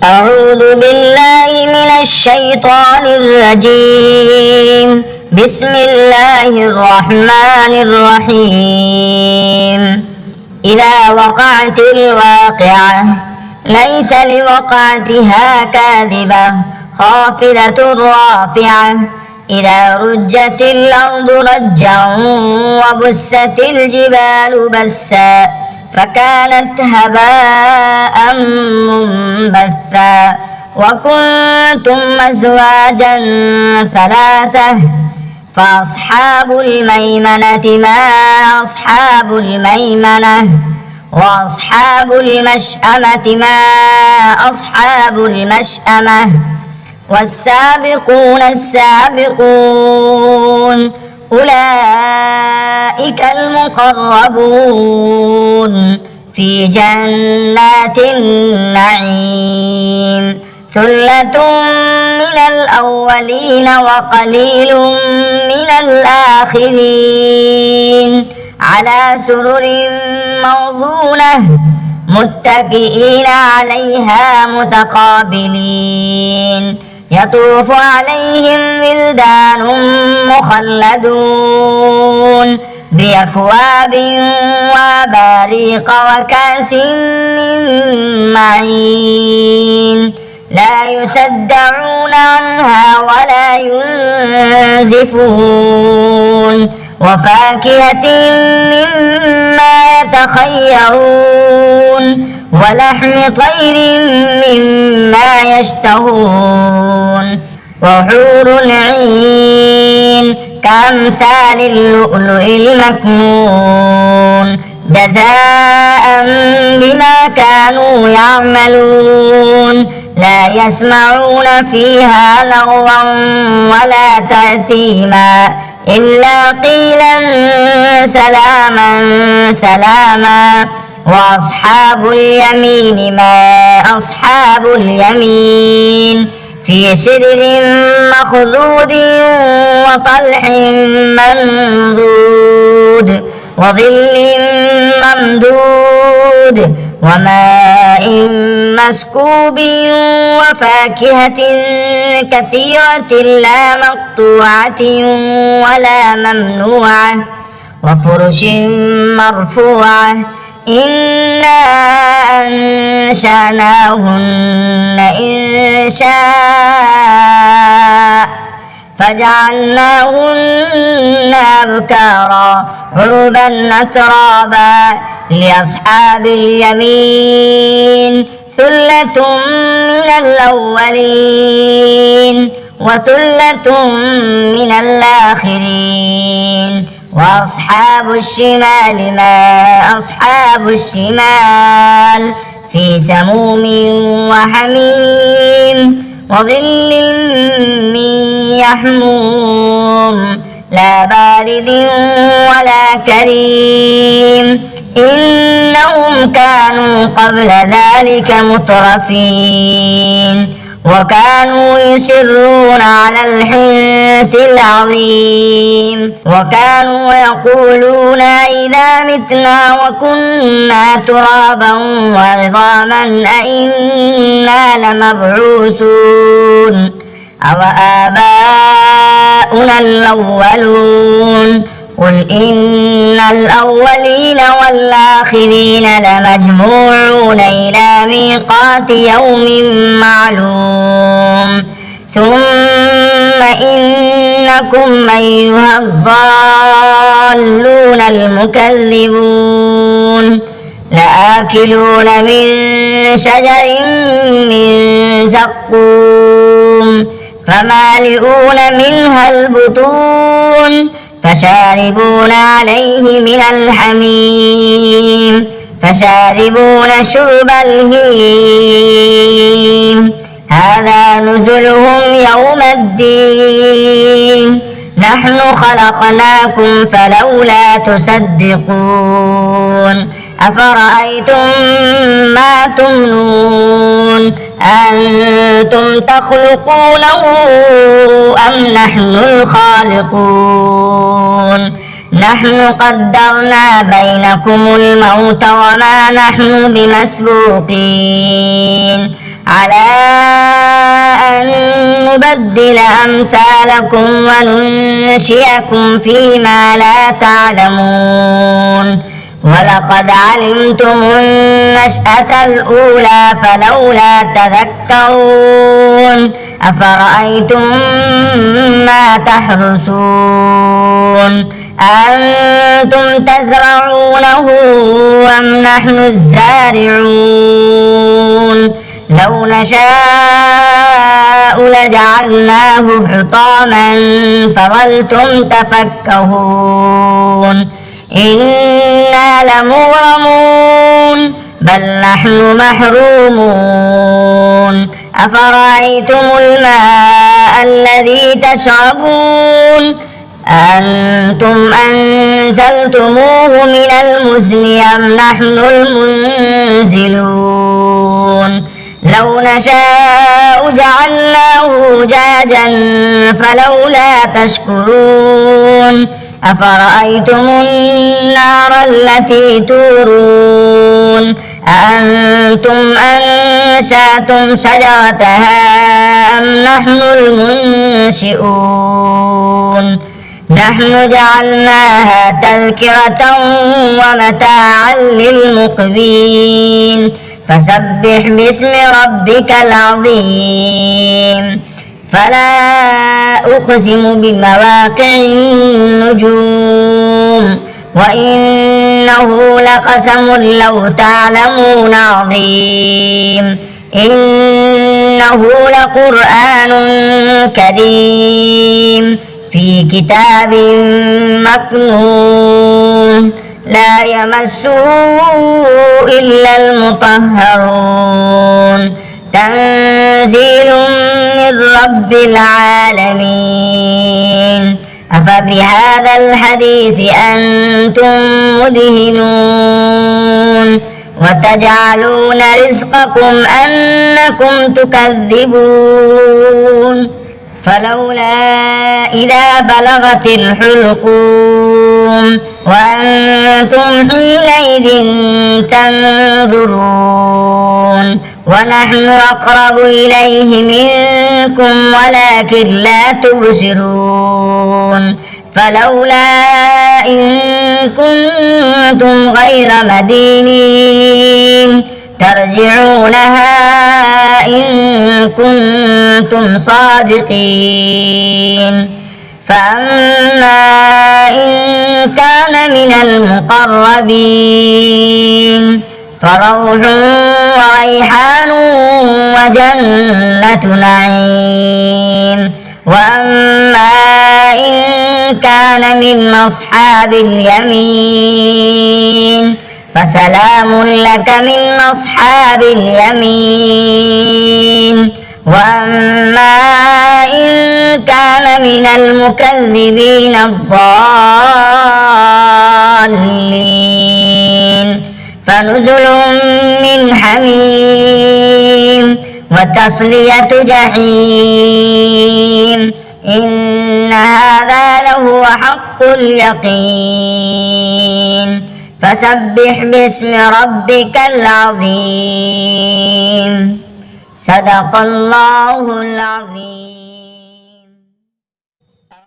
أعوذ بالله من الشيطان الرجيم. بسم الله الرحمن الرحيم. إذا وقعت الواقعة ليس لوقعتها كاذبة خافضة رافعة إذا رجت الأرض رجا وبست الجبال بسا فكانت هباء منبثا وكنتم أزواجا ثلاثة فأصحاب الميمنة ما أصحاب الميمنة وأصحاب المشأمة ما أصحاب المشأمة والسابقون السابقون أولئك المقربون في جنات النعيم ثلة من الأولين وقليل من الآخرين على سرر موضونة متكئين عليها متقابلين يطوف عليهم ولدان مخلدون بأكواب وأباريق وكأس من معين لا يصدعون عنها ولا ينزفون وفاكهة مما يتخيرون ولحم طير مما يشتهون وحور عين كأمثال اللؤلؤ المكنون جزاء بما كانوا يعملون لا يسمعون فيها لغوا ولا تأثيما إلا قيلا سلاما سلاما وأصحاب اليمين ما أصحاب اليمين في سدر مخضود وطلح منضود وظل ممدود وماء مسكوب وفاكهة كثيرة لا مقطوعة ولا ممنوعة وفرش مرفوعة إنا أنشأناهن إنشاء فجعلناهن أبكارا عربا أترابا لأصحاب اليمين ثلة من الأولين وثلة من الآخرين وأصحاب الشمال ما أصحاب الشمال في سموم وحميم وظل من يحموم لا بارد ولا كريم إنهم كانوا قبل ذلك مترفين وكانوا يصرون على الحنث العظيم وكانوا يقولون إذا متنا وكنا ترابا وعظاما أئنا لمبعوثون أو آباؤنا الأولون قل إن الأولين والآخرين لمجموعون إلى ميقات يوم معلوم ثم إنكم أيها الضالون المكذبون لآكلون من شجر من زقوم فمالئون منها البطون فشاربون عليه من الحميم فشاربون شرب الهيم هذا نزلهم يوم الدين نحن خلقناكم فلولا تصدقون أفرأيتم ما تمنون أنتم تخلقونه أم نحن الخالقون نحن قدرنا بينكم الموت وما نحن بمسبوقين على أن نبدل أمثالكم وننشئكم فيما لا تعلمون ولقد علمتم النشأة الأولى فلولا تذكرون أفرأيتم ما تحرثون أنتم تزرعونه أم نحن الزارعون لو نشاء لجعلناه حطاما فظلتم تفكهون إنا لمغرمون بل نحن محرومون أفرأيتم الماء الذي تشربون أنتم أنزلتموه من المزن أم نحن المنزلون لو نشاء جعلناه أجاجا فلولا تشكرون أفرأيتم النار التي تورون أأنتم أنشأتم شجرتها أم نحن المنشئون نحن جعلناها تذكرة ومتاعا للمقوين فسبح باسم ربك العظيم فلا أقسم بمواقع النجوم وإنه لقسم لو تعلمون عظيم إنه لقرآن كريم في كتاب مكنون لا يمسه إلا المطهرون تنزيل من رب العالمين أفبهذا الحديث أنتم مدهنون وتجعلون رزقكم أنكم تكذبون فلولا إذا بلغت الحلقوم وأنتم حينئذ تنظرون ونحن أقرب إليه منكم ولكن لا تبصرون فلولا إن كنتم غير مدينين ترجعونها إن كنتم صادقين فأما إن كان من المقربين فروح وريحان وجنة نعيم وأما إن كان من أصحاب اليمين فسلام لك من أصحاب اليمين وأما إن كان من المكذبين الضالين فنزل من حميم وتصلية جحيم إن هذا لهو حق اليقين فسبح باسم ربك العظيم صدق الله العظيم.